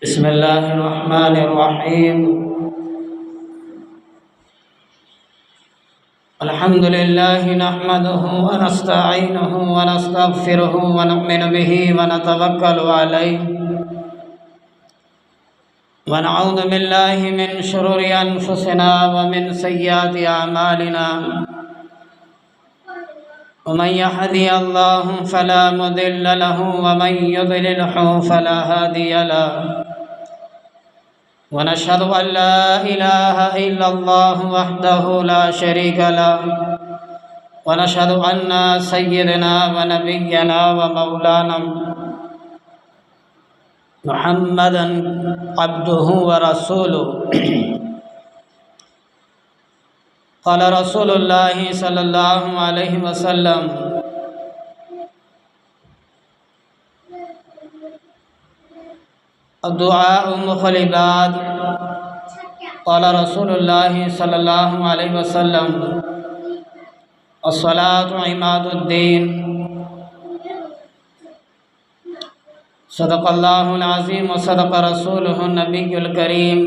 بسم الله الرحمن الرحيم. الحمد لله نحمده ونستعينه ونستغفره ونؤمن به ونتوكل عليه ونعوذ بالله من شرور أنفسنا ومن سيئات أعمالنا، ومن يهدي الله فلا مضل له ومن يضلله فلا هادي له، ونشهد أن لا إله إلا الله وحده لا شريك له، ونشهد أن سيدنا ونبينا ومولانا محمدا عبده ورسوله. قال رسول الله صلى الله عليه وسلم: الدعاء مخ العباد. قال رسول الله صلى الله عليه وسلم: الصلاة عماد الدين. صدق الله العظيم وصدق رسوله النبي الكريم،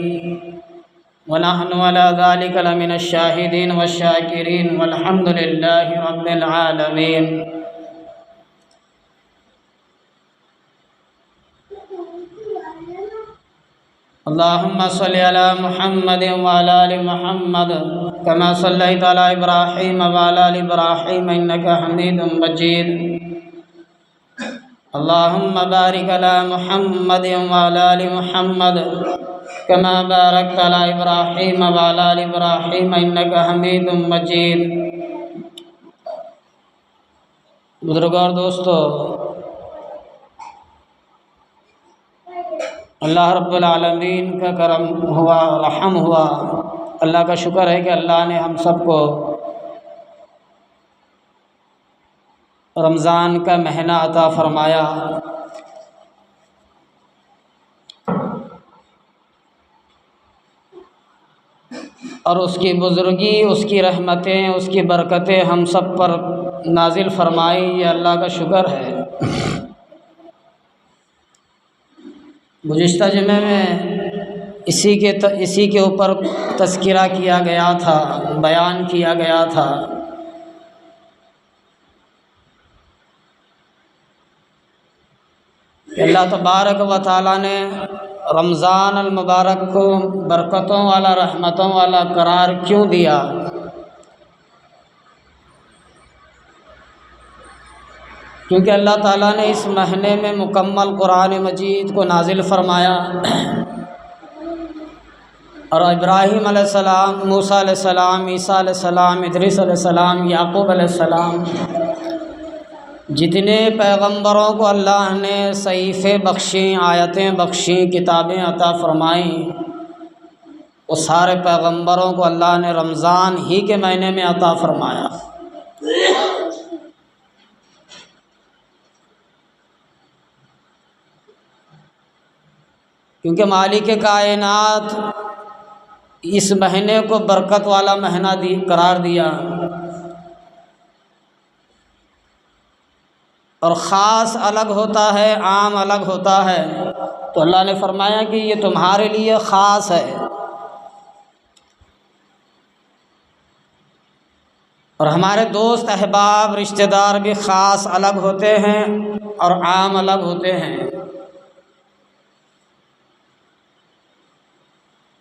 ونحن على ذلك لمن الشاهدين والشاكرين، والحمد لله رب العالمين. اللهم صل على محمد وعلى آل محمد كما صليت على إبراهيم وعلى آل إبراهيم إنك حميد مجيد. اللهم بارك على محمد وعلى آل محمد كما باركت على إبراهيم وعلى آل إبراهيم إنك حميد مجيد. بزرگوں اور دوستو، اللہ رب العالمین کا کرم ہوا، رحم ہوا. اللہ کا شکر ہے کہ اللہ نے ہم سب کو رمضان کا مہینہ عطا فرمایا. اور اس کی بزرگی، اس کی رحمتیں، اس کی برکتیں ہم سب پر نازل فرمائی. یہ اللہ کا شکر ہے. گزشتہ جمعے میں اسی کے اوپر تذکرہ کیا گیا تھا، بیان کیا گیا تھا. کہ اللہ تبارک و تعالیٰ نے رمضان المبارک کو برکتوں والا، رحمتوں والا قرار کیوں دیا؟ کیونکہ اللہ تعالیٰ نے اس مہینے میں مکمل قرآن مجید کو نازل فرمایا، اور ابراہیم علیہ السلام، موسیٰ علیہ السلام، عیسیٰ علیہ السلام، ادریس علیہ السلام، یعقوب علیہ السلام، جتنے پیغمبروں کو اللہ نے صحیفے بخشیں، آیتیں بخشیں، کتابیں عطا فرمائیں، وہ سارے پیغمبروں کو اللہ نے رمضان ہی کے مہینے میں عطا فرمایا. کیونکہ مالک کائنات اس مہینے کو برکت والا مہینہ قرار دیا، اور خاص الگ ہوتا ہے، عام الگ ہوتا ہے. تو اللہ نے فرمایا کہ یہ تمہارے لیے خاص ہے. اور ہمارے دوست، احباب، رشتہ دار بھی خاص الگ ہوتے ہیں اور عام الگ ہوتے ہیں.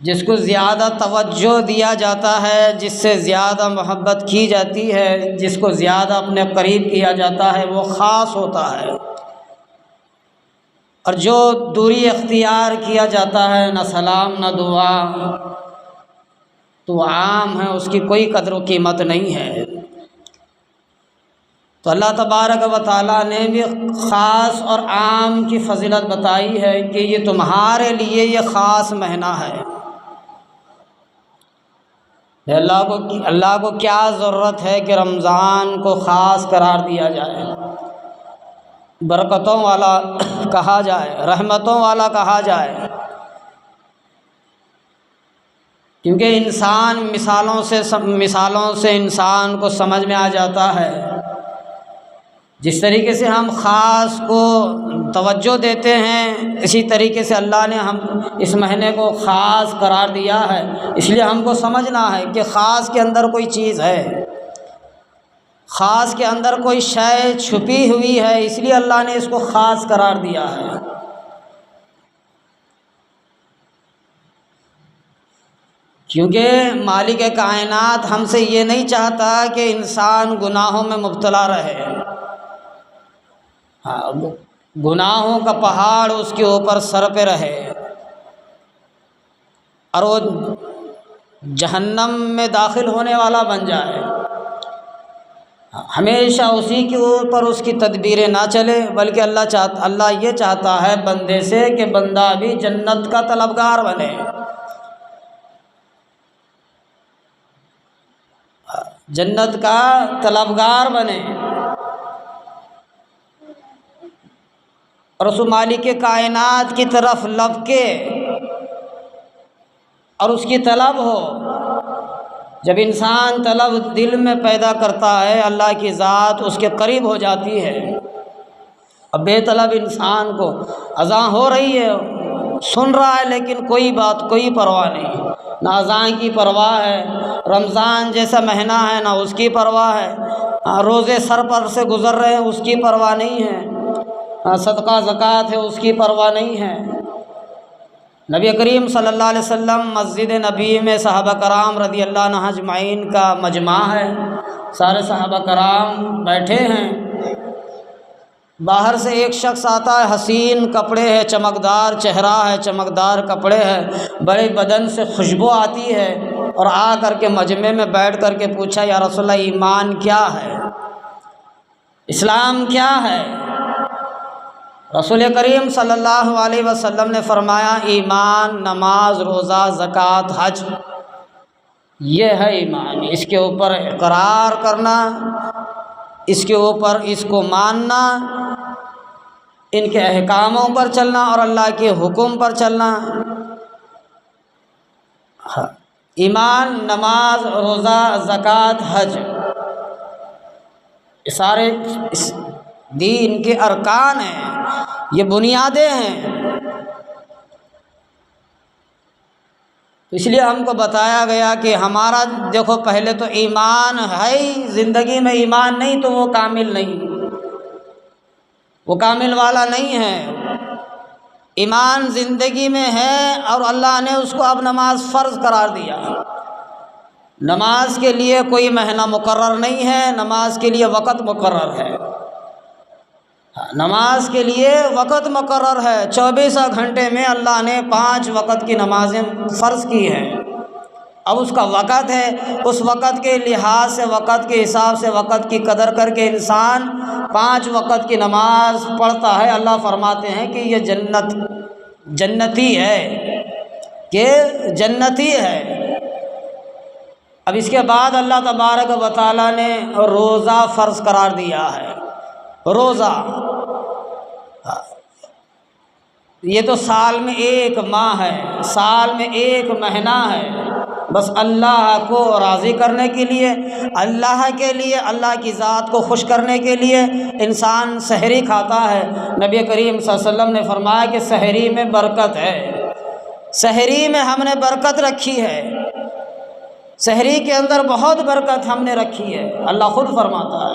جس کو زیادہ توجہ دیا جاتا ہے، جس سے زیادہ محبت کی جاتی ہے، جس کو زیادہ اپنے قریب کیا جاتا ہے، وہ خاص ہوتا ہے. اور جو دوری اختیار کیا جاتا ہے، نہ سلام نہ دعا، تو عام ہے، اس کی کوئی قدر و قیمت نہیں ہے. تو اللہ تبارک و تعالیٰ نے بھی خاص اور عام کی فضیلت بتائی ہے کہ یہ تمہارے لیے یہ خاص مہینہ ہے. اللہ کو کیا ضرورت ہے کہ رمضان کو خاص قرار دیا جائے، برکتوں والا کہا جائے، رحمتوں والا کہا جائے. کیونکہ انسان مثالوں سے انسان کو سمجھ میں آ جاتا ہے جس طریقے سے ہم خاص کو توجہ دیتے ہیں، اسی طریقے سے اللہ نے ہم اس مہینے کو خاص قرار دیا ہے۔ اس لیے ہم کو سمجھنا ہے کہ خاص کے اندر کوئی چیز ہے، خاص کے اندر کوئی شے چھپی ہوئی ہے، اس لیے اللہ نے اس کو خاص قرار دیا ہے۔ کیونکہ مالک کائنات ہم سے یہ نہیں چاہتا کہ انسان گناہوں میں مبتلا رہے۔ گناہوں کا پہاڑ اس کے اوپر سر پہ رہے اور وہ جہنم میں داخل ہونے والا بن جائے۔ ہمیشہ اسی کے اوپر اس کی تدبیریں نہ چلے، بلکہ اللہ یہ چاہتا ہے بندے سے کہ بندہ بھی جنت کا طلبگار بنے، جنت کا طلبگار بنے۔ اور اس مالک کائنات کی طرف لپکے اور اس کی طلب ہو۔ جب انسان طلب دل میں پیدا کرتا ہے، اللہ کی ذات اس کے قریب ہو جاتی ہے۔ اب بے طلب انسان کو اذان ہو رہی ہے، سن رہا ہے، لیکن کوئی بات، کوئی پرواہ نہیں، نہ اذان کی پرواہ ہے، رمضان جیسا مہینہ ہے نہ اس کی پرواہ ہے، روزے سر پر سے گزر رہے ہیں اس کی پرواہ نہیں ہے، صدقہ زکوٰۃ ہے اس کی پرواہ نہیں ہے۔ نبی کریم صلی اللہ علیہ وسلم مسجد نبی میں صحابہ کرام رضی اللہ عنہ اجمعین کا مجمع ہے، سارے صحابہ کرام بیٹھے ہیں۔ باہر سے ایک شخص آتا ہے، حسین کپڑے ہے، چمکدار چہرہ ہے، چمکدار کپڑے ہے، بڑے بدن سے خوشبو آتی ہے، اور آ کر کے مجمع میں بیٹھ کر کے پوچھا یا رسول اللہ ایمان کیا ہے، اسلام کیا ہے؟ رسول کریم صلی اللہ علیہ وسلم نے فرمایا ایمان نماز روزہ زکوٰۃ حج، یہ ہے ایمان۔ اس کے اوپر اقرار کرنا، اس کے اوپر اس کو ماننا، ان کے احکاموں پر چلنا اور اللہ کے حکم پر چلنا۔ ایمان نماز روزہ زکوٰۃ حج، یہ سارے اس دین کے ارکان ہیں، یہ بنیادیں ہیں۔ اس لیے ہم کو بتایا گیا کہ ہمارا دیکھو پہلے تو ایمان ہے ہی، زندگی میں ایمان نہیں تو وہ کامل نہیں، وہ کامل والا نہیں ہے۔ ایمان زندگی میں ہے اور اللہ نے اس کو اب نماز فرض قرار دیا۔ نماز کے لیے کوئی مہینہ مقرر نہیں ہے، نماز کے لیے وقت مقرر ہے، نماز کے لیے وقت مقرر ہے۔ 24 گھنٹے میں اللہ نے 5 وقت کی نمازیں فرض کی ہیں۔ اب اس کا وقت ہے، اس وقت کے لحاظ سے، وقت کے حساب سے، وقت کی قدر کر کے انسان 5 وقت کی نماز پڑھتا ہے۔ اللہ فرماتے ہیں کہ یہ جنتی ہے، کہ جنتی ہے۔ اب اس کے بعد اللہ تبارک و تعالیٰ نے روزہ فرض قرار دیا ہے۔ روزہ یہ تو سال میں ایک ماہ ہے، سال میں ایک مہینہ ہے، بس اللہ کو راضی کرنے کے لیے، اللہ کے لیے، اللہ کی ذات کو خوش کرنے کے لیے انسان سحری کھاتا ہے۔ نبی کریم صلی اللہ علیہ وسلم نے فرمایا کہ سحری میں برکت ہے، سحری میں ہم نے برکت رکھی ہے، سحری کے اندر بہت برکت ہم نے رکھی ہے۔ اللہ خود فرماتا ہے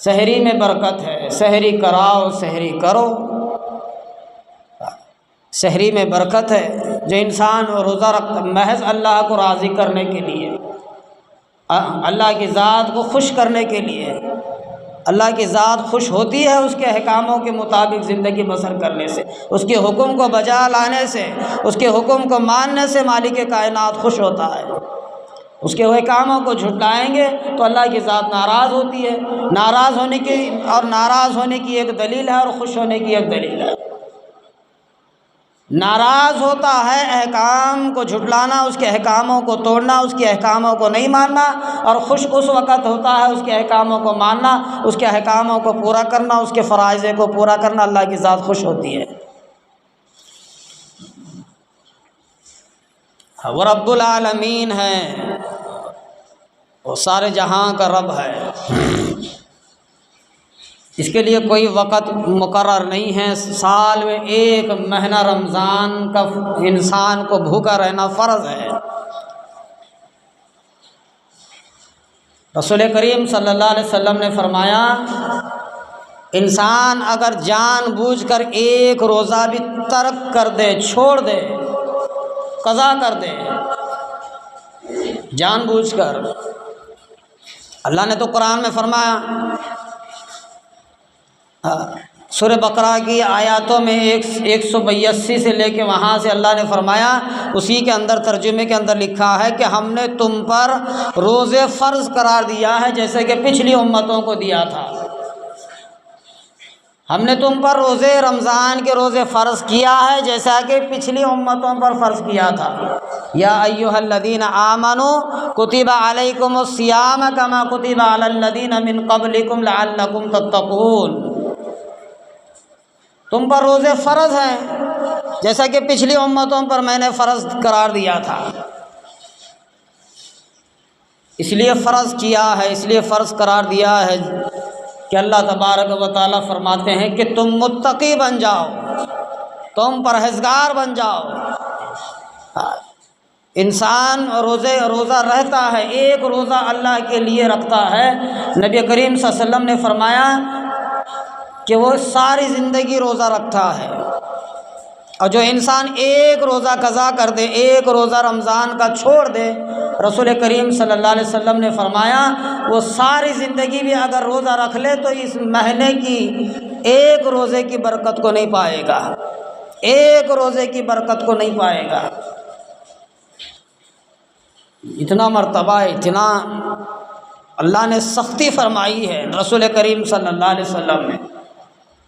سحری میں برکت ہے، سحری کراؤ، سحری کرو، سحری میں برکت ہے۔ جو انسان روزہ رکھتا محض اللہ کو راضی کرنے کے لیے، اللہ کی ذات کو خوش کرنے کے لیے، اللہ کی ذات خوش ہوتی ہے اس کے احکاموں کے مطابق زندگی بسر کرنے سے، اس کے حکم کو بجا لانے سے، اس کے حکم کو ماننے سے مالک کائنات خوش ہوتا ہے۔ اس کے احکاموں کو جھٹلائیں گے تو اللہ کی ذات ناراض ہوتی ہے۔ ناراض ہونے کی ایک دلیل ہے اور خوش ہونے کی ایک دلیل ہے۔ ناراض ہوتا ہے احکام کو جھٹلانا، اس کے احکاموں کو توڑنا، اس کے احکاموں کو نہیں ماننا، اور خوش اس وقت ہوتا ہے اس کے احکاموں کو ماننا، اس کے احکاموں کو پورا کرنا، اس کے فرائض کو پورا کرنا۔ اللہ کی ذات خوش ہوتی ہے۔ وہ رب العالمین ہے، وہ سارے جہاں کا رب ہے۔ اس کے لیے کوئی وقت مقرر نہیں ہے، سال میں ایک مہینہ رمضان کا انسان کو بھوکا رہنا فرض ہے۔ رسول کریم صلی اللہ علیہ وسلم نے فرمایا، انسان اگر جان بوجھ کر ایک روزہ بھی ترک کر دے، چھوڑ دے، قضا کر دے، جان بوجھ کر، اللہ نے تو قرآن میں فرمایا، سورہ بقرہ کی آیاتوں میں 182 سے لے کے وہاں سے اللہ نے فرمایا، اسی کے اندر ترجمے کے اندر لکھا ہے کہ ہم نے تم پر روزے فرض قرار دیا ہے جیسے کہ پچھلی امتوں کو دیا تھا۔ ہم نے تم پر روزے رمضان کے روزے فرض کیا ہے جیسا کہ پچھلی امتوں پر فرض کیا تھا۔ یا ایھا الذین آمنوا کتب علیکم الصیام کما کتب علی الذین من قبلکم لعلکم تتقون۔ تم پر روزے فرض ہیں جیسا کہ پچھلی امتوں پر میں نے فرض قرار دیا تھا۔ اس لیے فرض کیا ہے، اس لیے فرض قرار دیا ہے کہ اللہ تبارک و تعالیٰ فرماتے ہیں کہ تم متقی بن جاؤ، تم پرہیزگار بن جاؤ۔ انسان روزہ رہتا ہے، ایک روزہ اللہ کے لیے رکھتا ہے، نبی کریم صلی اللہ علیہ وسلم نے فرمایا کہ وہ ساری زندگی روزہ رکھتا ہے۔ اور جو انسان ایک روزہ قضا کر دے، ایک روزہ رمضان کا چھوڑ دے، رسول کریم صلی اللہ علیہ وسلم نے فرمایا وہ ساری زندگی بھی اگر روزہ رکھ لے تو اس مہینے کی ایک روزے کی برکت کو نہیں پائے گا، ایک روزے کی برکت کو نہیں پائے گا۔ اتنا مرتبہ، اتنا اللہ نے سختی فرمائی ہے رسول کریم صلی اللہ علیہ وسلم نے۔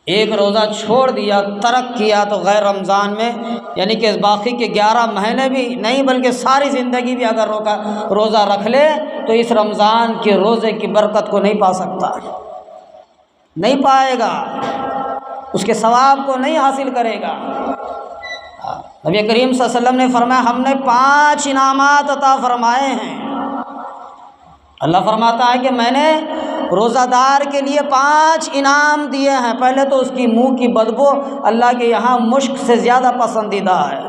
ایک روزہ چھوڑ دیا، ترک کیا تو غیر رمضان میں، یعنی کہ باقی کے 11 مہینے بھی نہیں بلکہ ساری زندگی بھی اگر روزہ رکھ لے تو اس رمضان کے روزے کی برکت کو نہیں پا سکتا، نہیں پائے گا، اس کے ثواب کو نہیں حاصل کرے گا۔ نبی کریم صلی اللہ علیہ وسلم نے فرمایا ہم نے 5 انعامات عطا فرمائے ہیں۔ اللہ فرماتا ہے کہ میں نے روزہ دار کے لیے 5 انعام دیے ہیں۔ پہلے تو اس کی منہ کی بدبو اللہ کے یہاں مشک سے زیادہ پسندیدہ ہے۔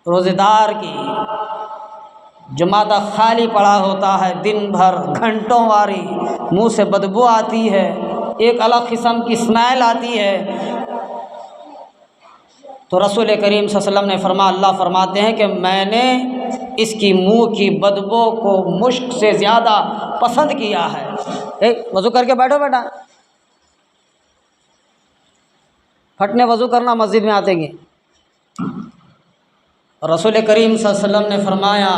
روزے دار کی جو معدہ خالی پڑا ہوتا ہے، دن بھر گھنٹوں واری منہ سے بدبو آتی ہے، ایک الگ قسم کی اسمیل آتی ہے، تو رسول کریم صلی اللہ علیہ وسلم نے فرمایا، اللہ فرماتے ہیں کہ میں نے اس کی منہ کی بدبو کو مشک سے زیادہ پسند کیا ہے۔ وضو کر کے بیٹھو بیٹا، پھٹنے وضو کرنا مسجد میں آتے گے۔ رسول کریم صلی اللہ علیہ وسلم نے فرمایا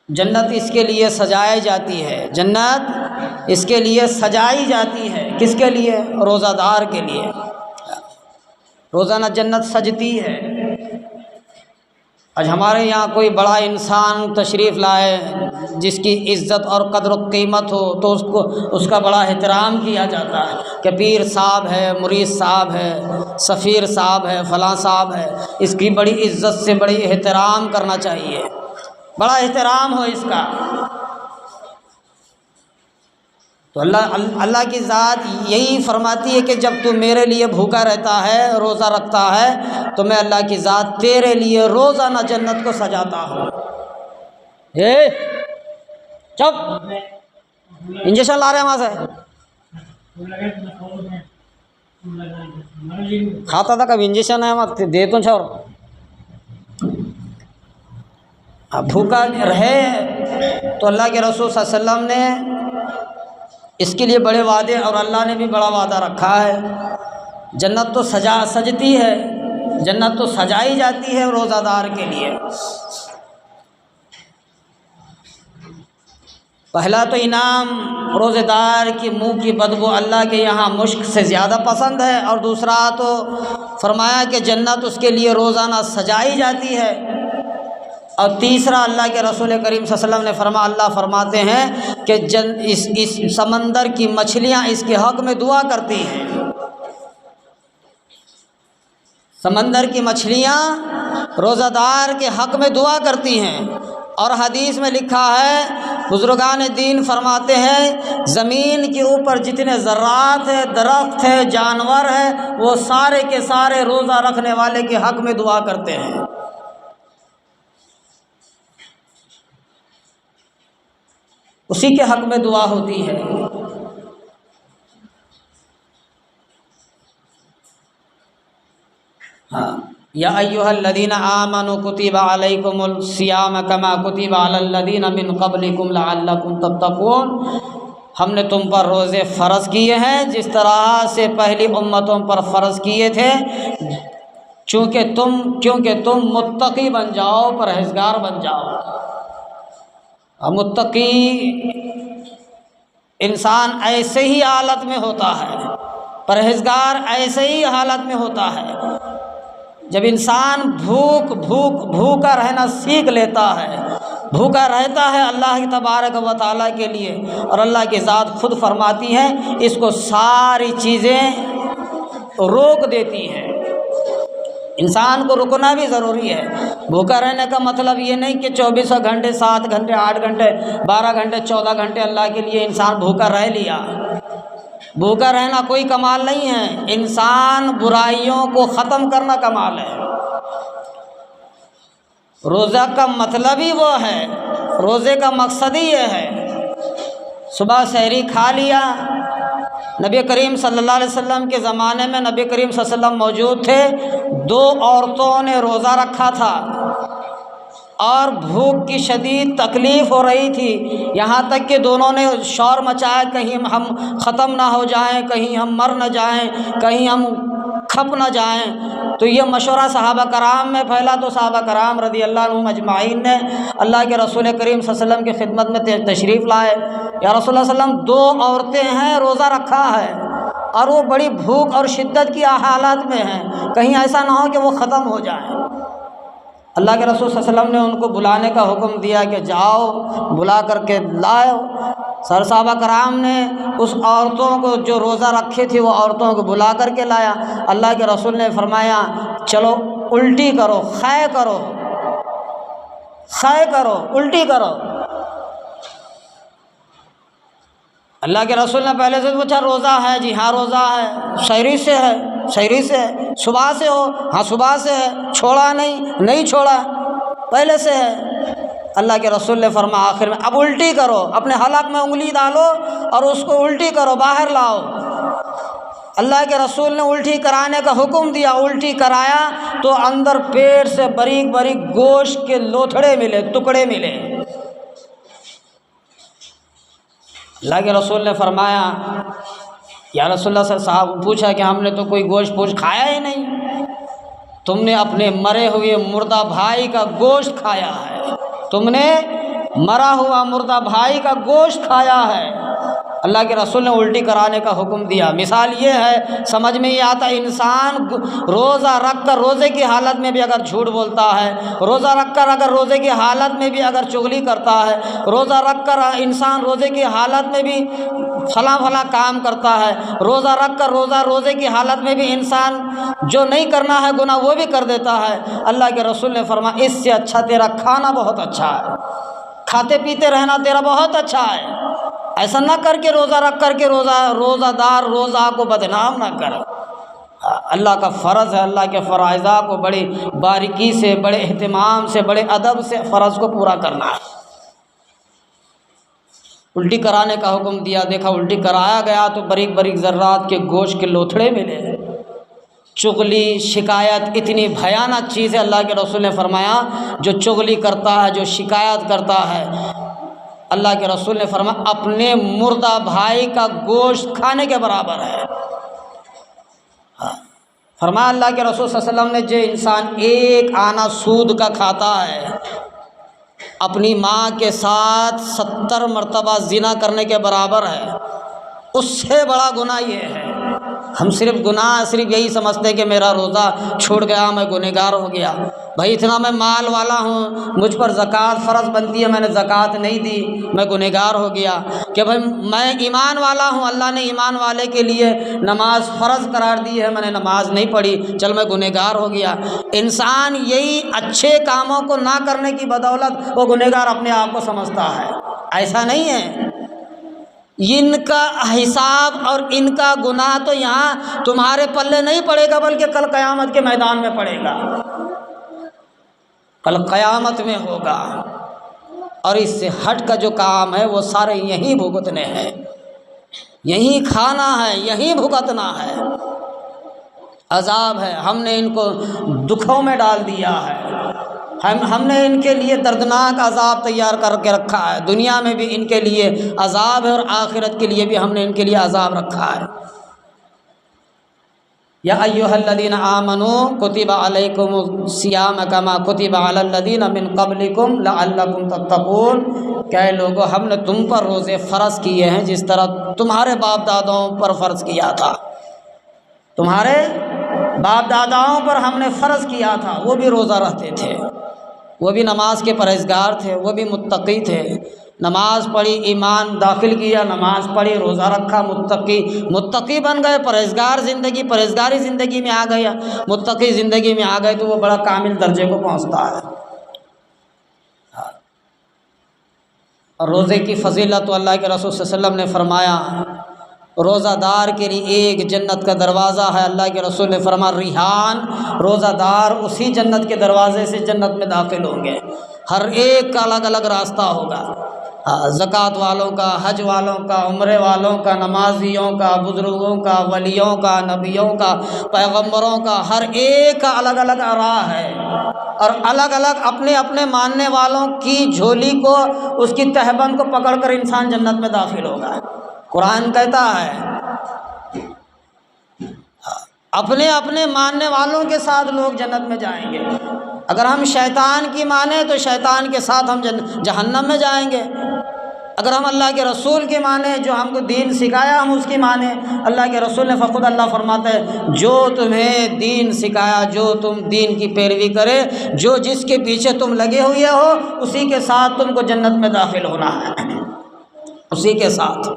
جنت اس کے لیے سجائی جاتی ہے، جنت اس کے لیے سجائی جاتی ہے۔ کس کے لیے؟ روزہ دار کے لیے۔ روزانہ جنت سجتی ہے۔ آج ہمارے یہاں کوئی بڑا انسان تشریف لائے جس کی عزت اور قدر و قیمت ہو تو اس کا بڑا احترام کیا جاتا ہے کہ پیر صاحب ہے، مرید صاحب ہے، سفیر صاحب ہے، فلاں صاحب ہے، اس کی بڑی عزت سے بڑی احترام کرنا چاہیے، بڑا احترام ہو اس کا۔ تو اللہ کی ذات یہی فرماتی ہے کہ جب تو میرے لیے بھوکا رہتا ہے، روزہ رکھتا ہے، تو میں اللہ کی ذات تیرے لیے روزانہ جنت کو سجاتا ہوں۔ چپ، انجیکشن لا رہے ہیں وہاں سے، کھاتا تھا کبھی انجیکشن ہے وہاں دے تو چھوڑ۔ بھوکا رہے تو اللہ کے رسول صلی اللہ علیہ وسلم نے اس کے لیے بڑے وعدے، اور اللہ نے بھی بڑا وعدہ رکھا ہے۔ جنت تو سجتی ہے، جنت تو سجائی جاتی ہے روزہ دار کے لیے۔ پہلا تو انعام روزہ دار کی منہ کی بدبو اللہ کے یہاں مشک سے زیادہ پسند ہے، اور دوسرا تو فرمایا کہ جنت اس کے لیے روزانہ سجائی جاتی ہے، اور تیسرا اللہ کے رسول کریم صلی اللہ علیہ وسلم نے فرمایا، اللہ فرماتے ہیں کہ اس سمندر کی مچھلیاں اس کے حق میں دعا کرتی ہیں۔ سمندر کی مچھلیاں روزہ دار کے حق میں دعا کرتی ہیں۔ اور حدیث میں لکھا ہے، بزرگان دین فرماتے ہیں زمین کے اوپر جتنے ذرات ہیں، درخت ہے، جانور ہے، وہ سارے کے سارے روزہ رکھنے والے کے حق میں دعا کرتے ہیں۔ اسی کے حق میں دعا ہوتی ہے۔ ہاں، یا ایھا الذین آمنوا کتب علیکم الصیام کما کتب علی الذین من قبلکم لعلکم تتقون، ہم نے تم پر روزے فرض کیے ہیں جس طرح سے پہلی امتوں پر فرض کیے تھے، کیونکہ تم متقی بن جاؤ، پرہیزگار بن جاؤ۔ متقی انسان ایسے ہی حالت میں ہوتا ہے، پرہیزگار ایسے ہی حالت میں ہوتا ہے جب انسان بھوکا رہنا سیکھ لیتا ہے، بھوکا رہتا ہے اللہ تبارک و تعالیٰ کے لیے، اور اللہ کی ذات خود فرماتی ہے اس کو ساری چیزیں روک دیتی ہیں۔ انسان کو رکنا بھی ضروری ہے۔ بھوکا رہنے کا مطلب یہ نہیں کہ 24 گھنٹے 7 گھنٹے 8 گھنٹے 12 گھنٹے 14 گھنٹے اللہ کے لیے انسان بھوکا رہ لیا۔ بھوکا رہنا کوئی کمال نہیں ہے، انسان برائیوں کو ختم کرنا کمال ہے۔ روزہ کا مطلب ہی وہ ہے، روزے کا مقصد ہی یہ ہے۔ صبح سحری کھا لیا، نبی کریم صلی اللہ علیہ وسلم کے زمانے میں نبی کریم صلی اللہ علیہ وسلم موجود تھے، 2 عورتوں نے روزہ رکھا تھا اور بھوک کی شدید تکلیف ہو رہی تھی، یہاں تک کہ دونوں نے شور مچایا کہیں ہم ختم نہ ہو جائیں، کہیں ہم مر نہ جائیں، کہیں ہم کھپ نہ جائیں۔ تو یہ مشورہ صحابہ کرام میں پھیلا تو صحابہ کرام رضی اللہ عنہم اجمعین نے اللہ کے رسول کریم صلی اللہ علیہ وسلم کی خدمت میں تشریف لائے۔ یا رسول اللہ صلی اللہ علیہ وسلم 2 عورتیں ہیں، روزہ رکھا ہے اور وہ بڑی بھوک اور شدت کی حالات میں ہیں، کہیں ایسا نہ ہو کہ وہ ختم ہو جائیں۔ اللہ کے رسول صلی اللہ علیہ وسلم نے ان کو بلانے کا حکم دیا کہ جاؤ بلا کر کے لاؤ۔ صحابہ کرام نے اس عورتوں کو جو روزہ رکھے تھے وہ عورتوں کو بلا کر کے لایا۔ اللہ کے رسول نے فرمایا چلو الٹی کرو، خے کرو، خے کرو، الٹی کرو۔ اللہ کے رسول نے پہلے سے پوچھا روزہ ہے؟ جی ہاں روزہ ہے۔ سحری سے ہے؟ سحری سے ہے۔ صبح سے ہو؟ ہاں صبح سے ہے۔ چھوڑا نہیں چھوڑا، پہلے سے ہے۔ اللہ کے رسول نے فرمایا آخر میں اب الٹی کرو، اپنے حلق میں انگلی ڈالو اور اس کو الٹی کرو، باہر لاؤ۔ اللہ کے رسول نے الٹی کرانے کا حکم دیا، الٹی کرایا تو اندر پیٹ سے باریک باریک گوشت کے لوتھڑے ملے، ٹکڑے ملے۔ اللہ کے رسول نے فرمایا یا رسول اللہ صاحب پوچھا کہ ہم نے تو کوئی گوشت پوچھ کھایا ہی نہیں، تم نے اپنے مرے ہوئے مردہ بھائی کا گوشت کھایا ہے، تم نے مرا ہوا مردہ بھائی کا گوشت کھایا ہے۔ اللہ کے رسول نے الٹی کرانے کا حکم دیا۔ مثال یہ ہے، سمجھ میں یہ آتا ہے انسان روزہ رکھ کر روزے کی حالت میں بھی اگر جھوٹ بولتا ہے، روزہ رکھ کر اگر روزے کی حالت میں بھی اگر چغلی کرتا ہے، روزہ رکھ کر انسان روزے کی حالت میں بھی فلاں کام کرتا ہے، روزہ رکھ کر روزے کی حالت میں بھی انسان جو نہیں کرنا ہے گناہ وہ بھی کر دیتا ہے۔ اللہ کے رسول نے فرمایا اس سے اچھا تیرا کھانا بہت اچھا ہے، کھاتے پیتے رہنا تیرا بہت اچھا ہے۔ ایسا نہ کر کے روزہ رکھ کر کے روزہ دار روزہ کو بدنام نہ کر۔ اللہ کا فرض ہے، اللہ کے فرائض کو بڑی باریکی سے، بڑے اہتمام سے، بڑے ادب سے فرض کو پورا کرنا ہے۔ الٹی کرانے کا حکم دیا، دیکھا الٹی کرایا گیا تو باریک باریک ذرات کے گوشت کے لوتھڑے ملے۔ چغلی شکایت اتنی بھیانک چیز ہے، اللہ کے رسول نے فرمایا جو چغلی کرتا ہے، جو شکایت کرتا ہے، اللہ کے رسول نے فرمایا اپنے مردہ بھائی کا گوشت کھانے کے برابر ہے۔ فرمایا اللہ کے رسول صلی اللہ علیہ وسلم نے جو انسان 1 آنا سود کا کھاتا ہے، اپنی ماں کے ساتھ 70 مرتبہ زنا کرنے کے برابر ہے۔ اس سے بڑا گناہ یہ ہے۔ ہم صرف گناہ صرف یہی سمجھتے ہیں کہ میرا روزہ چھوٹ گیا، میں گنہگار ہو گیا، بھائی اتنا میں مال والا ہوں، مجھ پر زکوٰۃ فرض بنتی ہے، میں نے زکوٰۃ نہیں دی، میں گنہگار ہو گیا، کہ بھائی میں ایمان والا ہوں، اللہ نے ایمان والے کے لیے نماز فرض قرار دی ہے، میں نے نماز نہیں پڑھی، چل میں گنہگار ہو گیا۔ انسان یہی اچھے کاموں کو نہ کرنے کی بدولت وہ گنہگار اپنے آپ کو سمجھتا ہے، ایسا نہیں ہے۔ ان کا حساب اور ان کا گناہ تو یہاں تمہارے پلے نہیں پڑے گا، بلکہ کل قیامت کے میدان میں پڑے گا، کل قیامت میں ہوگا۔ اور اس سے ہٹ کا جو کام ہے وہ سارے یہیں بھگتنے ہیں، یہیں کھانا ہے، یہیں بھگتنا ہے۔ عذاب ہے، ہم نے ان کو دکھوں میں ڈال دیا ہے، ہم نے ان کے لیے دردناک عذاب تیار کر کے رکھا ہے، دنیا میں بھی ان کے لیے عذاب ہے اور آخرت کے لیے بھی ہم نے ان کے لیے عذاب رکھا ہے۔ یا ایھا الذین آمنوا کتب علیکم الصیام کما کتب علی الذین من قبلکم لعلکم تتقون، کہ اے لوگو ہم نے تم پر روزے فرض کیے ہیں جس طرح تمہارے باپ داداؤں پر فرض کیا تھا، تمہارے باپ داداؤں پر ہم نے فرض کیا تھا، وہ بھی روزہ رکھتے تھے، وہ بھی نماز کے پرہیزگار تھے، وہ بھی متقی تھے، نماز پڑھی، ایمان داخل کیا، نماز پڑھی، روزہ رکھا، متقی بن گئے، پرہیزگاری زندگی میں آ گیا، متقی زندگی میں آ گئے تو وہ بڑا کامل درجے کو پہنچتا ہے۔ اور روزے کی فضیلت تو اللہ کے رسول صلی اللہ علیہ وسلم نے فرمایا، روزہ دار کے لیے ایک جنت کا دروازہ ہے، اللہ کے رسول نے فرمایا ریحان، روزہ دار اسی جنت کے دروازے سے جنت میں داخل ہوں گے، ہر ایک کا الگ الگ راستہ ہوگا، زکوٰۃ والوں کا، حج والوں کا، عمرے والوں کا، نمازیوں کا، بزرگوں کا، ولیوں کا، نبیوں کا، پیغمبروں کا، ہر ایک کا الگ الگ راہ ہے، اور الگ الگ اپنے اپنے ماننے والوں کی جھولی کو، اس کی تہبند کو پکڑ کر انسان جنت میں داخل ہوگا۔ قرآن کہتا ہے اپنے اپنے ماننے والوں کے ساتھ لوگ جنت میں جائیں گے، اگر ہم شیطان کی مانیں تو شیطان کے ساتھ ہم جہنم میں جائیں گے، اگر ہم اللہ کے رسول کی مانیں، جو ہم کو دین سکھایا ہم اس کی مانیں، اللہ کے رسول نے خود اللہ فرماتا ہے جو تمہیں دین سکھایا، جو تم دین کی پیروی کرے، جو جس کے پیچھے تم لگے ہوئے ہو، اسی کے ساتھ تم کو جنت میں داخل ہونا ہے، اسی کے ساتھ۔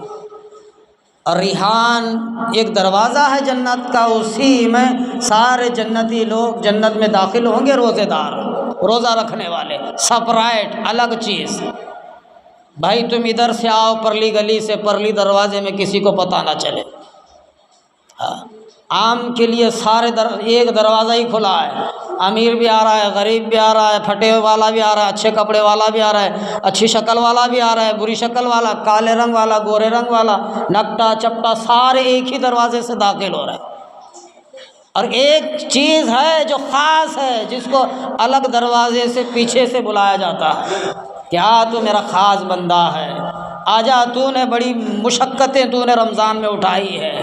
اور ریحان ایک دروازہ ہے جنت کا، اسی میں سارے جنتی لوگ جنت میں داخل ہوں گے، روزے دار، روزہ رکھنے والے، سپریٹ الگ چیز۔ بھائی تم ادھر سے آؤ پرلی گلی سے، پرلی دروازے میں کسی کو پتہ نہ چلے، عام کے لیے سارے ایک دروازہ ہی کھلا ہے، امیر بھی آ رہا ہے، غریب بھی آ رہا ہے، پھٹے ہوئے والا بھی آ رہا ہے، اچھے کپڑے والا بھی آ رہا ہے، اچھی شکل والا بھی آ رہا ہے، بری شکل والا، کالے رنگ والا، گورے رنگ والا، نکٹا چپٹا، سارے ایک ہی دروازے سے داخل ہو رہے ہیں۔ اور ایک چیز ہے جو خاص ہے، جس کو الگ دروازے سے پیچھے سے بلایا جاتا ہے، کیا تو میرا خاص بندہ ہے، آجا، تو نے بڑی مشقتیں تو نے رمضان میں اٹھائی ہے،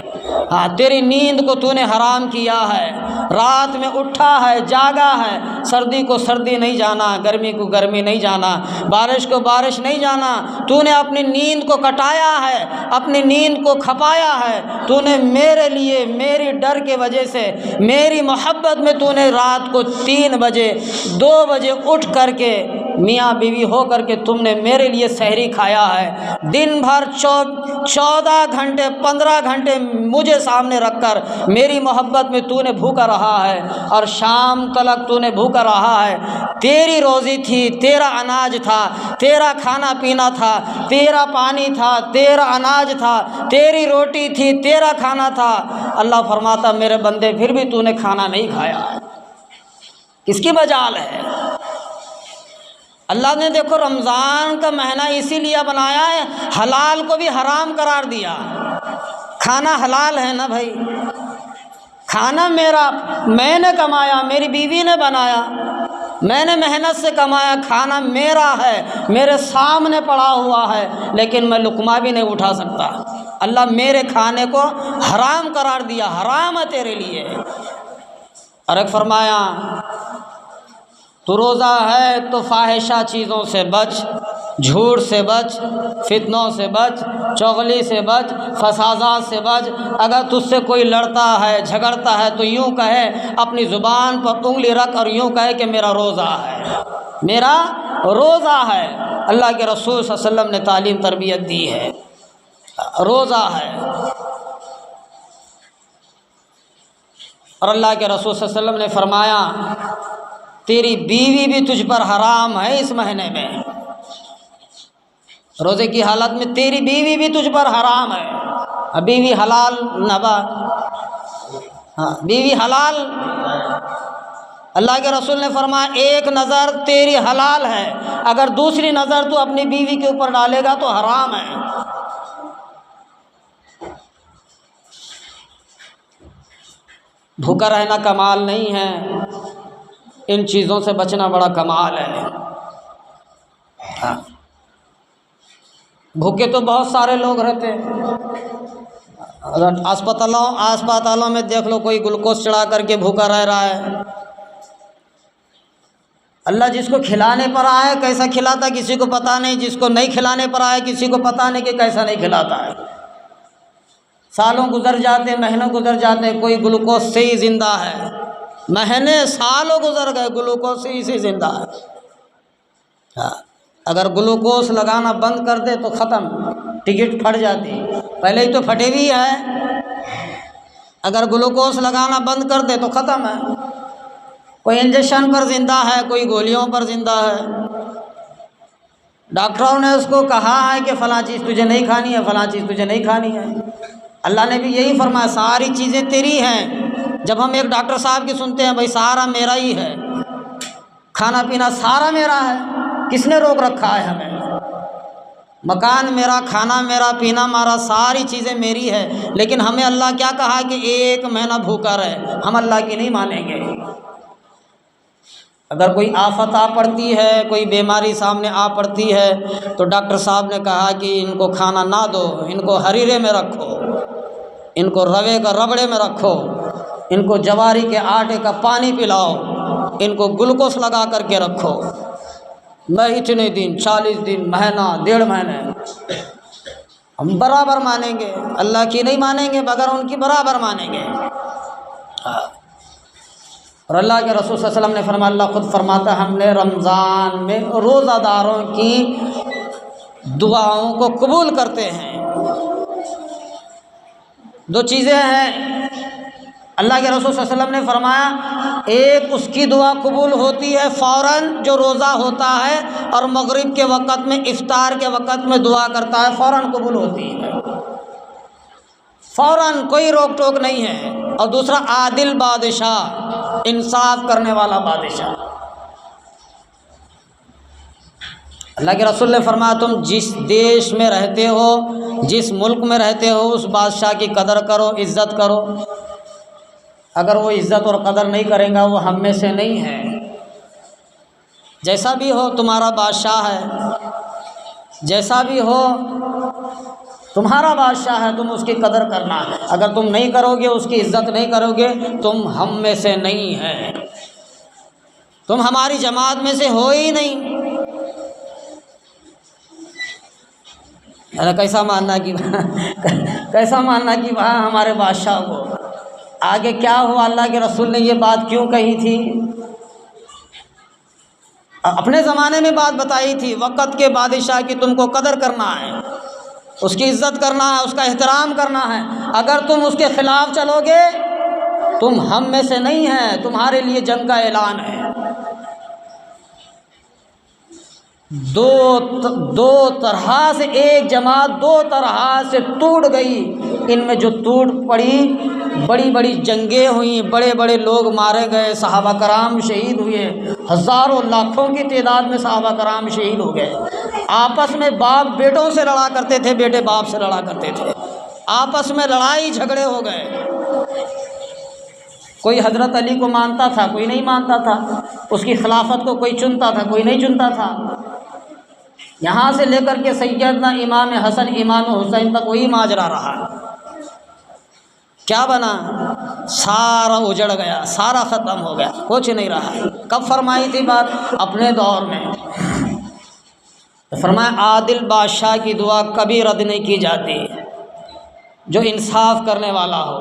ہاں تیری نیند کو تو نے حرام کیا ہے، رات میں اٹھا ہے، جاگا ہے، سردی کو سردی نہیں جانا، گرمی کو گرمی نہیں جانا، بارش کو بارش نہیں جانا، تو نے اپنی نیند کو کٹایا ہے، اپنی نیند کو کھپایا ہے، تو نے میرے لیے، میری ڈر کے وجہ سے، میری محبت میں تو نے رات کو 3 بجے 2 بجے اٹھ کر کے میاں بیوی ہو کر کے تم نے میرے لیے سحری کھایا ہے، دن بھر 14 گھنٹے 15 گھنٹے مجھے سامنے رکھ کر میری محبت میں تو نے بھوکا رہا ہے، اور شام تلک تو نے بھوکا رہا ہے، تیری روزی تھی، تیرا اناج تھا، تیرا کھانا پینا تھا، تیرا پانی تھا، تیرا اناج تھا، تیری روٹی تھی، تیرا کھانا تھا۔ اللہ فرماتا میرے بندے پھر بھی تو نے کھانا نہیں کھایا، کس کی مجال ہے؟ اللہ نے دیکھو رمضان کا مہینہ اسی لیے بنایا ہے، حلال کو بھی حرام قرار دیا، کھانا حلال ہے نا بھائی، کھانا میرا، میں نے کمایا، میری بیوی نے بنایا، میں نے محنت سے کمایا، کھانا میرا ہے، میرے سامنے پڑا ہوا ہے، لیکن میں لقمہ بھی نہیں اٹھا سکتا، اللہ میرے کھانے کو حرام قرار دیا، حرام ہے تیرے لیے۔ اور ایک فرمایا تو روزہ ہے تو فاحشہ چیزوں سے بچ، جھوٹ سے بچ، فتنوں سے بچ، چغلی سے بچ، فسادات سے بچ۔ اگر تجھ سے کوئی لڑتا ہے، جھگڑتا ہے تو یوں کہے، اپنی زبان پر انگلی رکھ اور یوں کہے کہ میرا روزہ ہے، میرا روزہ ہے۔ اللہ کے رسول صلی اللہ علیہ وسلم نے تعلیم تربیت دی ہے، روزہ ہے۔ اور اللہ کے رسول صلی اللہ علیہ وسلم نے فرمایا تیری بیوی بھی تجھ پر حرام ہے اس مہینے میں، روزے کی حالت میں تیری بیوی بھی تجھ پر حرام ہے۔ بیوی حلال نبا، ہاں بیوی حلال، اللہ کے رسول نے فرمایا ایک نظر تیری حلال ہے، اگر دوسری نظر تو اپنی بیوی کے اوپر ڈالے گا تو حرام ہے۔ بھوکا رہنا کمال نہیں ہے، ان چیزوں سے بچنا بڑا کمال ہے۔ ہاں بھوکے تو بہت سارے لوگ رہتے ہیں، اسپتالوں میں دیکھ لو کوئی گلوکوز چڑھا کر کے بھوکا رہ رہا ہے۔ اللہ جس کو کھلانے پر آئے کیسا کھلاتا کسی کو پتہ نہیں، جس کو نہیں کھلانے پر آئے کسی کو پتہ نہیں کہ کیسا نہیں کھلاتا ہے۔ سالوں گزر جاتے، مہینوں گزر جاتے، کوئی گلوکوز سے ہی زندہ ہے، مہینے سالوں گزر گئے گلوکوز سے ہی زندہ ہے۔ ہاں اگر گلوکوز لگانا بند کر دے تو ختم، ٹکٹ پھٹ جاتی، پہلے ہی تو پھٹے ہوئی ہے، اگر گلوکوز لگانا بند کر دے تو ختم ہے۔ کوئی انجیکشن پر زندہ ہے، کوئی گولیوں پر زندہ ہے، ڈاکٹروں نے اس کو کہا ہے کہ فلاں چیز تجھے نہیں کھانی ہے، فلاں چیز تجھے نہیں کھانی ہے۔ اللہ نے بھی یہی فرمایا ساری چیزیں تیری ہیں۔ جب ہم ایک ڈاکٹر صاحب کی سنتے ہیں بھائی سارا میرا ہی ہے، کھانا پینا سارا میرا ہے، کس نے روک رکھا ہے ہمیں؟ مکان میرا، کھانا میرا، پینا میرا، ساری چیزیں میری ہے، لیکن ہمیں اللہ کیا کہا کہ ایک مہینہ بھوکا رہے، ہم اللہ کی نہیں مانیں گے۔ اگر کوئی آفت آ پڑتی ہے، کوئی بیماری سامنے آ پڑتی ہے تو ڈاکٹر صاحب نے کہا کہ ان کو کھانا نہ دو، ان کو حریرے میں رکھو، ان کو روے کا ربڑے میں رکھو، ان کو جواری کے آٹے کا پانی پلاؤ، ان کو گلوکوز لگا کر کے رکھو۔ میں اتنے دن، 40 دن، مہینہ، 1.5 مہینے ہم برابر مانیں گے، اللہ کی نہیں مانیں گے مگر ان کی برابر مانیں گے۔ اور اللہ کے رسول صلی اللہ علیہ وسلم نے فرمایا، اللہ خود فرماتا ہے ہم نے رمضان میں روزہ داروں کی دعاؤں کو قبول کرتے ہیں۔ 2 چیزیں ہیں، اللہ کے رسول صلی اللہ علیہ وسلم نے فرمایا ایک اس کی دعا قبول ہوتی ہے فوراً جو روزہ ہوتا ہے اور مغرب کے وقت میں، افطار کے وقت میں دعا کرتا ہے، فوراً قبول ہوتی ہے، فوراً، کوئی روک ٹوک نہیں ہے۔ اور دوسرا عادل بادشاہ، انصاف کرنے والا بادشاہ، اللہ کے رسول نے فرمایا تم جس دیش میں رہتے ہو، جس ملک میں رہتے ہو، اس بادشاہ کی قدر کرو، عزت کرو۔ اگر وہ عزت اور قدر نہیں کرے گا وہ ہم میں سے نہیں ہے۔ جیسا بھی ہو تمہارا بادشاہ ہے، جیسا بھی ہو تمہارا بادشاہ ہے، تم اس کی قدر کرنا ہے۔ اگر تم نہیں کرو گے، اس کی عزت نہیں کرو گے، تم ہم میں سے نہیں ہے، تم ہماری جماعت میں سے ہو ہی نہیں۔ کیسا ماننا کہ کیسا ماننا کہ وہاں ہمارے بادشاہ کو، آگے کیا ہوا؟ اللہ کے رسول نے یہ بات کیوں کہی تھی؟ اپنے زمانے میں بات بتائی تھی، وقت کے بادشاہ کی تم کو قدر کرنا ہے، اس کی عزت کرنا ہے، اس کا احترام کرنا ہے۔ اگر تم اس کے خلاف چلو گے تم ہم میں سے نہیں ہیں، تمہارے لیے جنگ کا اعلان ہے۔ دو طرح سے ایک جماعت 2 طرح سے ٹوٹ گئی، ان میں جو ٹوٹ پڑی، بڑی بڑی جنگیں ہوئیں، بڑے بڑے لوگ مارے گئے، صحابہ کرام شہید ہوئے، ہزاروں لاکھوں کی تعداد میں صحابہ کرام شہید ہو گئے۔ آپس میں باپ بیٹوں سے لڑا کرتے تھے، بیٹے باپ سے لڑا کرتے تھے، آپس میں لڑائی جھگڑے ہو گئے۔ کوئی حضرت علی کو مانتا تھا، کوئی نہیں مانتا تھا، اس کی خلافت کو کوئی چنتا تھا، کوئی نہیں چنتا تھا۔ یہاں سے لے کر کے سیدنا امام حسن، امام حسین تک وہی ماجرا رہا۔ کیا بنا؟ سارا اجڑ گیا، سارا ختم ہو گیا، کچھ نہیں رہا۔ کب فرمائی تھی بات؟ اپنے دور میں۔ فرمایا عادل بادشاہ کی دعا کبھی رد نہیں کی جاتی، جو انصاف کرنے والا ہو،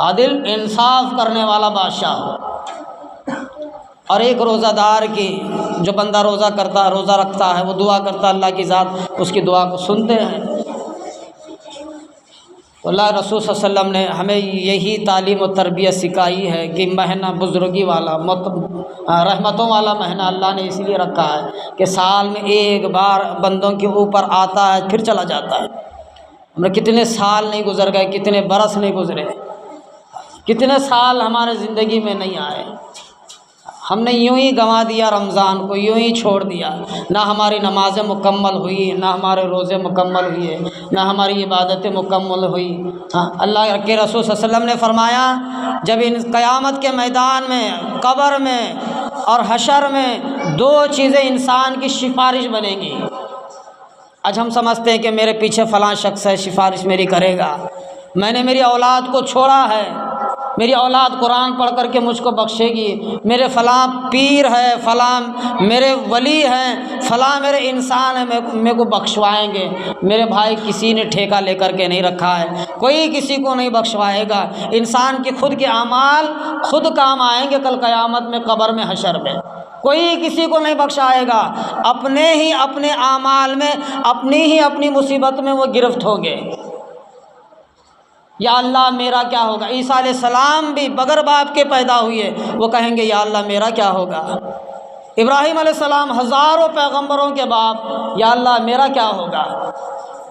عادل انصاف کرنے والا بادشاہ ہو۔ اور ایک روزہ دار کی، جو بندہ روزہ کرتا ہے، روزہ رکھتا ہے، وہ دعا کرتا ہے، اللہ کی ذات اس کی دعا کو سنتے ہیں۔ تو اللہ رسول صلی اللہ علیہ وسلم نے ہمیں یہی تعلیم و تربیت سکھائی ہے کہ مہینہ بزرگی والا، رحمتوں والا مہینہ اللہ نے اس لیے رکھا ہے کہ سال میں ایک بار بندوں کے اوپر آتا ہے پھر چلا جاتا ہے۔ ہمیں کتنے سال نہیں گزر گئے، کتنے برس نہیں گزرے، کتنے سال ہمارے زندگی میں نہیں آئے، ہم نے یوں ہی گنوا دیا، رمضان کو یوں ہی چھوڑ دیا، نہ ہماری نمازیں مکمل ہوئی، نہ ہمارے روزے مکمل ہوئے، نہ ہماری عبادتیں مکمل ہوئی۔ اللہ کے رسول صلی اللہ علیہ وسلم نے فرمایا جب ان قیامت کے میدان میں، قبر میں اور حشر میں دو چیزیں انسان کی سفارش بنیں گی۔ آج ہم سمجھتے ہیں کہ میرے پیچھے فلاں شخص ہے، سفارش میری کرے گا، میں نے میری اولاد کو چھوڑا ہے، میری اولاد قرآن پڑھ کر کے مجھ کو بخشے گی، میرے فلاں پیر ہے، فلاں میرے ولی ہیں، فلاں میرے انسان ہیں، میرے کو بخشوائیں گے۔ میرے بھائی کسی نے ٹھیکہ لے کر کے نہیں رکھا ہے، کوئی کسی کو نہیں بخشوائے گا۔ انسان کے خود کے اعمال خود کام آئیں گے کل قیامت میں، قبر میں، حشر میں، کوئی کسی کو نہیں بخشائے گا۔ اپنے ہی اپنے اعمال میں، اپنی مصیبت میں وہ گرفت ہوں گے۔ یا اللہ میرا کیا ہوگا؟ عیسیٰ علیہ السلام بھی بغیر باپ کے پیدا ہوئے، وہ کہیں گے یا اللہ میرا کیا ہوگا؟ ابراہیم علیہ السلام ہزاروں پیغمبروں کے باپ، یا اللہ میرا کیا ہوگا؟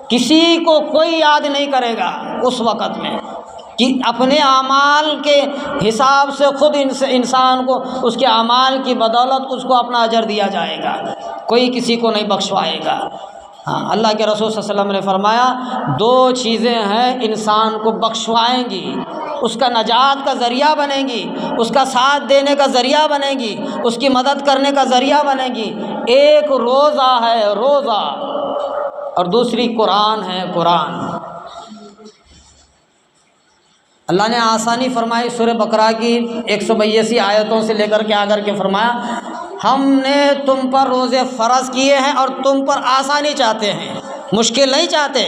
کسی کو کوئی یاد نہیں کرے گا اس وقت میں، کہ اپنے اعمال کے حساب سے خود انسان کو اس کے اعمال کی بدولت اس کو اپنا اجر دیا جائے گا، کوئی کسی کو نہیں بخشوائے گا۔ ہاں، اللہ کے رسول صلی اللہ علیہ وسلم نے فرمایا دو چیزیں ہیں انسان کو بخشوائیں گی، اس کا نجات کا ذریعہ بنے گی، اس کا ساتھ دینے کا ذریعہ بنے گی، اس کی مدد کرنے کا ذریعہ بنے گی۔ ایک روزہ ہے، روزہ، اور دوسری قرآن ہے، قرآن۔ اللہ نے آسانی فرمائی سورہ بقرہ کی 182 آیتوں سے لے کر کے آ کر کے فرمایا ہم نے تم پر روزے فرض کیے ہیں اور تم پر آسانی چاہتے ہیں، مشکل نہیں چاہتے۔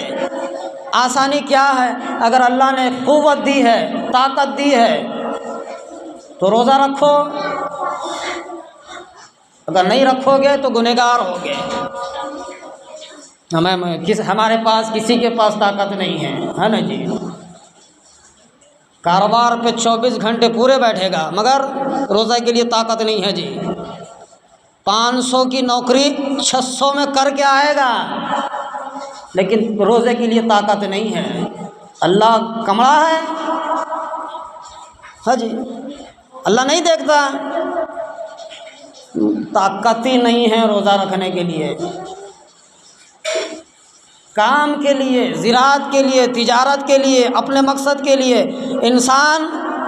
آسانی کیا ہے؟ اگر اللہ نے قوت دی ہے، طاقت دی ہے تو روزہ رکھو، اگر نہیں رکھو گے تو گنہگار ہوگے۔ ہمارے پاس کسی کے پاس طاقت نہیں ہے نا جی، کاروبار پہ 24 گھنٹے پورے بیٹھے گا مگر روزہ کے لیے طاقت نہیں ہے جی، 500 کی نوکری 600 میں کر کے آئے گا لیکن روزے کے لیے طاقت نہیں ہے۔ اللہ کمڑا ہے؟ ہاں جی، اللہ نہیں دیکھتا؟ طاقت ہی نہیں ہے روزہ رکھنے کے لیے، کام کے لیے، زراعت کے لیے، تجارت کے لیے، اپنے مقصد کے لیے انسان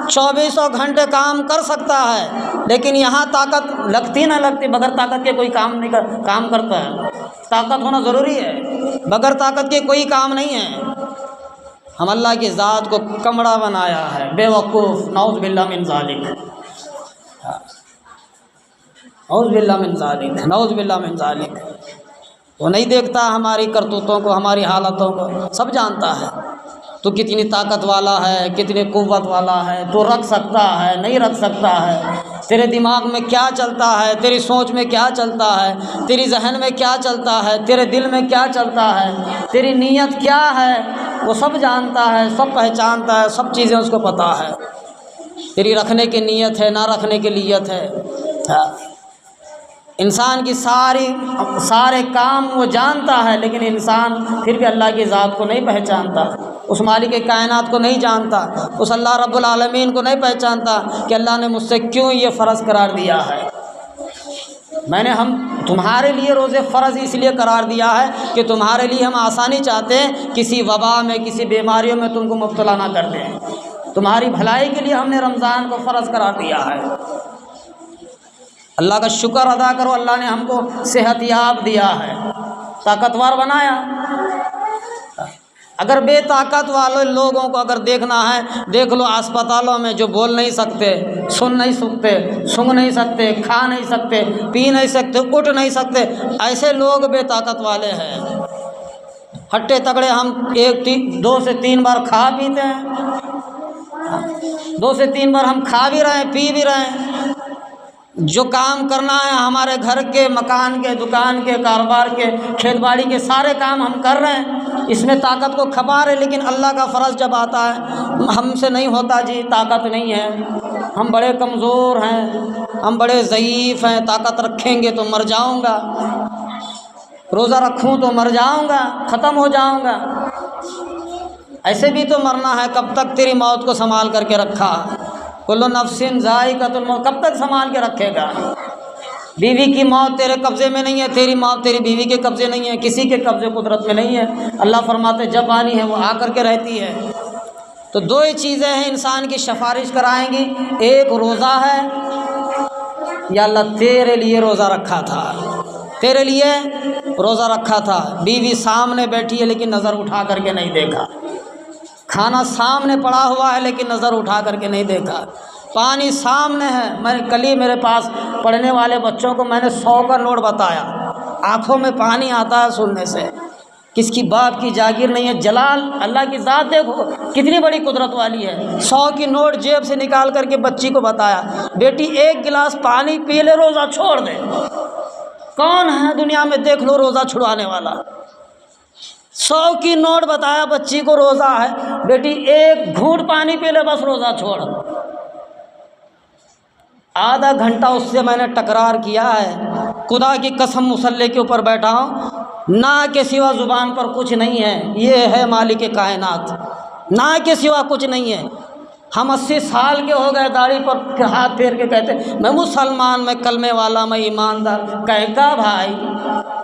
24 گھنٹے کام کر سکتا ہے لیکن یہاں طاقت لگتی نہ لگتی، بغیر طاقت کے کوئی کام کرتا ہے۔ طاقت ہونا ضروری ہے، بغیر طاقت کے کوئی کام نہیں ہے۔ ہم اللہ کی ذات کو کمڑا بنایا ہے، بے وقوف، نعوذ باللہ من ذالک، نعوذ باللہ من ذالک، نعوذ باللہ من ذالک۔ وہ نہیں دیکھتا ہماری کرتوتوں کو، ہماری حالتوں کو، سب جانتا ہے تو کتنی طاقت والا ہے، کتنی قوت والا ہے، تو رکھ سکتا ہے، نہیں رکھ سکتا ہے، تیرے دماغ میں کیا چلتا ہے، تیری سوچ میں کیا چلتا ہے، تیری ذہن میں کیا چلتا ہے، تیرے دل میں کیا چلتا ہے، تیری نیت کیا ہے، وہ سب جانتا ہے، سب پہچانتا ہے، سب چیزیں اس کو پتہ ہے۔ تیری رکھنے کی نیت ہے، نہ رکھنے کی نیت ہے، انسان کی سارے کام وہ جانتا ہے لیکن انسان پھر بھی اللہ کی ذات کو نہیں پہچانتا، اس مالک کائنات کو نہیں جانتا، اس اللہ رب العالمین کو نہیں پہچانتا کہ اللہ نے مجھ سے کیوں یہ فرض قرار دیا ہے۔ ہم تمہارے لیے روزے فرض اس لیے قرار دیا ہے کہ تمہارے لیے ہم آسانی چاہتے ہیں، کسی وبا میں، کسی بیماریوں میں تم کو مبتلا نہ کر دیں، تمہاری بھلائی کے لیے ہم نے رمضان کو فرض قرار دیا ہے۔ اللہ کا شکر ادا کرو، اللہ نے ہم کو صحت یاب دیا ہے، طاقتور بنایا۔ اگر بے طاقت والے لوگوں کو اگر دیکھنا ہے، دیکھ لو اسپتالوں میں جو بول نہیں سکتے، سن نہیں سکتے، سونگھ نہیں سکتے، کھا نہیں سکتے، پی نہیں سکتے، اٹھ نہیں سکتے، ایسے لوگ بے طاقت والے ہیں۔ ہٹے تگڑے ہم 2 سے 3 بار کھا پیتے ہیں، 2 سے 3 بار ہم کھا بھی رہے ہیں، پی بھی رہے ہیں، جو کام کرنا ہے ہمارے گھر کے، مکان کے، دکان کے، کاروبار کے، کھیت باڑی کے سارے کام ہم کر رہے ہیں، اس میں طاقت کو کھپا رہے، لیکن اللہ کا فرض جب آتا ہے ہم سے نہیں ہوتا جی، طاقت نہیں ہے، ہم بڑے کمزور ہیں، ہم بڑے ضعیف ہیں، طاقت رکھیں گے تو مر جاؤں گا، روزہ رکھوں تو مر جاؤں گا، ختم ہو جاؤں گا۔ ایسے بھی تو مرنا ہے، کب تک تیری موت کو سنبھال کر کے رکھا؟ کل نفس ذائقۃ الموت، کب تک سنبھال کے رکھے گا؟ بیوی کی موت تیرے قبضے میں نہیں ہے، تیری موت تیری بیوی کے قبضے نہیں ہے، کسی کے قبضے قدرت میں نہیں ہے۔ اللہ فرماتے جب آنی ہے وہ آ کر کے رہتی ہے۔ تو 2 ہی چیزیں ہیں انسان کی سفارش کرائیں گی، ایک روزہ ہے، یا اللہ تیرے لیے روزہ رکھا تھا، تیرے لیے روزہ رکھا تھا۔ بیوی سامنے بیٹھی ہے لیکن نظر اٹھا کر کے نہیں دیکھا، کھانا سامنے پڑا ہوا ہے لیکن نظر اٹھا کر کے نہیں دیکھا، پانی سامنے ہے۔ میں نے کل ہی میرے پاس پڑھنے والے بچوں کو میں نے 100 کا نوٹ بتایا، آنکھوں میں پانی آتا ہے سننے سے۔ کس کی باپ کی جاگیر نہیں ہے، جلال اللہ کی ذات دیکھو کتنی بڑی قدرت والی ہے۔ 100 کی نوٹ جیب سے نکال کر کے بچی کو بتایا، بیٹی 1 گلاس پانی پی لے روزہ چھوڑ دے۔ کون ہے دنیا میں دیکھ لو روزہ چھڑوانے والا؟ 100 کی نوٹ بتایا بچی کو روزہ ہے، بیٹی 1 گھونٹ پانی پی لے بس روزہ چھوڑ۔ آدھا گھنٹہ اس سے میں نے تکرار کیا ہے، خدا کی قسم مصلی کے اوپر بیٹھا ہوں، نہ کے سوا زبان پر کچھ نہیں ہے، یہ ہے مالک کائنات، نہ کے سوا کچھ نہیں ہے۔ ہم 80 سال کے ہو گئے، داڑھی پر ہاتھ پھیر کے کہتے میں مسلمان، میں کلمے والا، میں ایماندار، کہے کا بھائی؟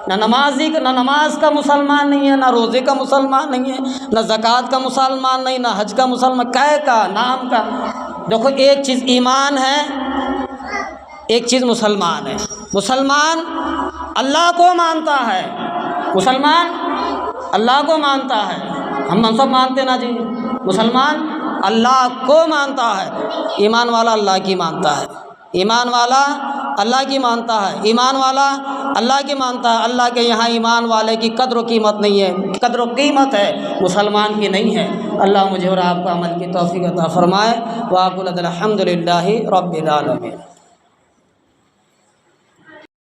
نہ نمازی نہ نماز کا مسلمان نہیں ہے، نہ روزے کا مسلمان نہیں ہے، نہ زکوٰۃ کا مسلمان نہیں، نہ حج کا مسلمان، کہے کا نام کا۔ دیکھو ایک چیز ایمان ہے، ایک چیز مسلمان ہے۔ مسلمان اللہ کو مانتا ہے، مسلمان اللہ کو مانتا ہے، ہم سب مانتے نا جی، مسلمان اللہ کو مانتا ہے، ایمان والا اللہ کی مانتا ہے، ایمان والا اللہ کی مانتا ہے، ایمان والا اللہ کی مانتا ہے۔ اللہ کے یہاں ایمان والے کی قدر و قیمت نہیں ہے، قدر و قیمت ہے، مسلمان کی نہیں ہے۔ اللہ مجھے اور آپ کو عمل کی توفیق عطا فرمائے۔ وأقول الحمد للہ رب العالمین۔